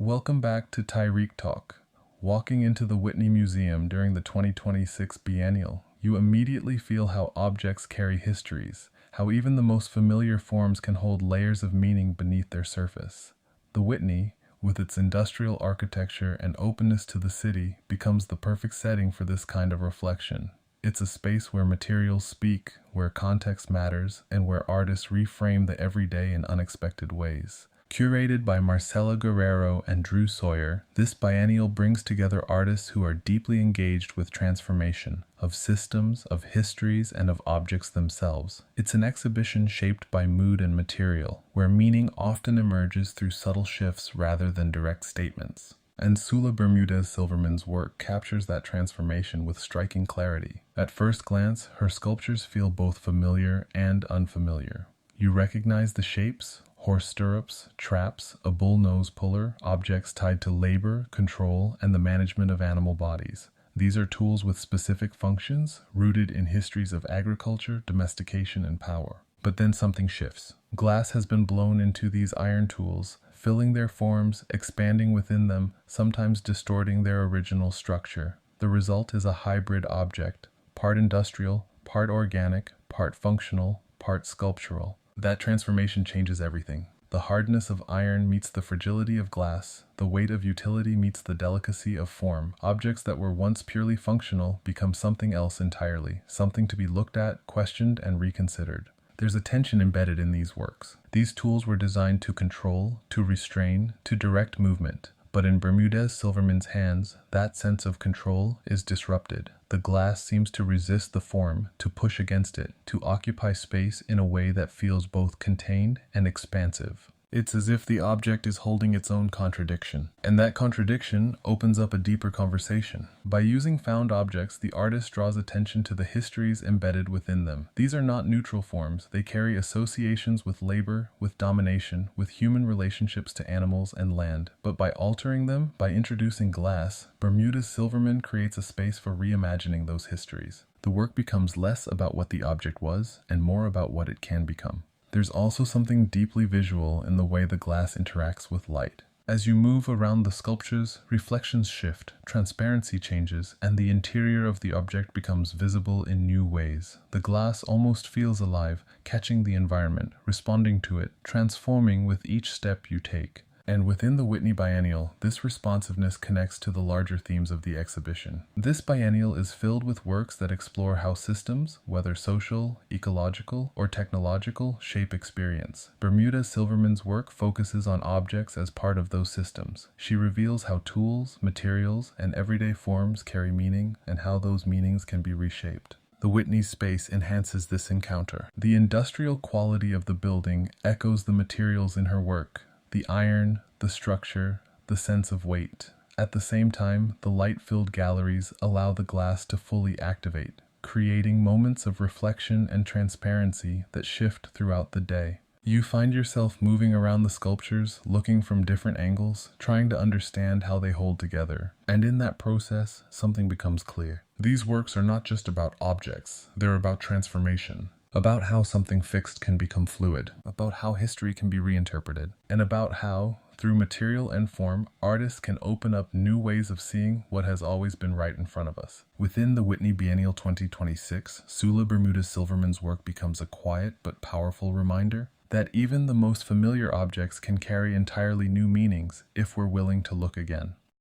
Welcome back to Tarik Talk. Walking into the Whitney Museum during the 2026 Biennial, you immediately feel how objects carry histories, how even the most familiar forms can hold layers of meaning beneath their surface. The Whitney, with its industrial architecture and openness to the city, becomes the perfect setting for this kind of reflection. It's a space where materials speak, where context matters, and where artists reframe the everyday in unexpected ways. Curated by Marcela Guerrero and Drew Sawyer, this biennial brings together artists who are deeply engaged with transformation, of systems, of histories, and of objects themselves. It's an exhibition shaped by mood and material, where meaning often emerges through subtle shifts rather than direct statements. And Sula Bermudez Silverman's work captures that transformation with striking clarity. At first glance, her sculptures feel both familiar and unfamiliar. You recognize the shapes: horse stirrups, traps, a bull nose puller, objects tied to labor, control, and the management of animal bodies. These are tools with specific functions, rooted in histories of agriculture, domestication, and power. But then something shifts. Glass has been blown into these iron tools, filling their forms, expanding within them, sometimes distorting their original structure. The result is a hybrid object, part industrial, part organic, part functional, part sculptural. That transformation changes everything. The hardness of iron meets the fragility of glass. The weight of utility meets the delicacy of form. Objects that were once purely functional become something else entirely, something to be looked at, questioned, and reconsidered. There's a tension embedded in these works. These tools were designed to control, to restrain, to direct movement. But in Bermudez Silverman's hands, that sense of control is disrupted. The glass seems to resist the form, to push against it, to occupy space in a way that feels both contained and expansive. It's as if the object is holding its own contradiction, and that contradiction opens up a deeper conversation. By using found objects, the artist draws attention to the histories embedded within them. These are not neutral forms. They carry associations with labor, with domination, with human relationships to animals and land. But by altering them, by introducing glass, Bermudez Silverman creates a space for reimagining those histories. The work becomes less about what the object was and more about what it can become. There's also something deeply visual in the way the glass interacts with light. As you move around the sculptures, reflections shift, transparency changes, and the interior of the object becomes visible in new ways. The glass almost feels alive, catching the environment, responding to it, transforming with each step you take. And within the Whitney Biennial, this responsiveness connects to the larger themes of the exhibition. This biennial is filled with works that explore how systems, whether social, ecological, or technological, shape experience. Bermudez Silverman's work focuses on objects as part of those systems. She reveals how tools, materials, and everyday forms carry meaning, and how those meanings can be reshaped. The Whitney space enhances this encounter. The industrial quality of the building echoes the materials in her work: the iron, the structure, the sense of weight. At the same time, the light-filled galleries allow the glass to fully activate, creating moments of reflection and transparency that shift throughout the day. You find yourself moving around the sculptures, looking from different angles, trying to understand how they hold together. And in that process, something becomes clear. These works are not just about objects, they're about transformation. About how something fixed can become fluid, about how history can be reinterpreted, and about how, through material and form, artists can open up new ways of seeing what has always been right in front of us. Within the Whitney Biennial 2026, Sula Bermudez Silverman's work becomes a quiet but powerful reminder that even the most familiar objects can carry entirely new meanings if we're willing to look again.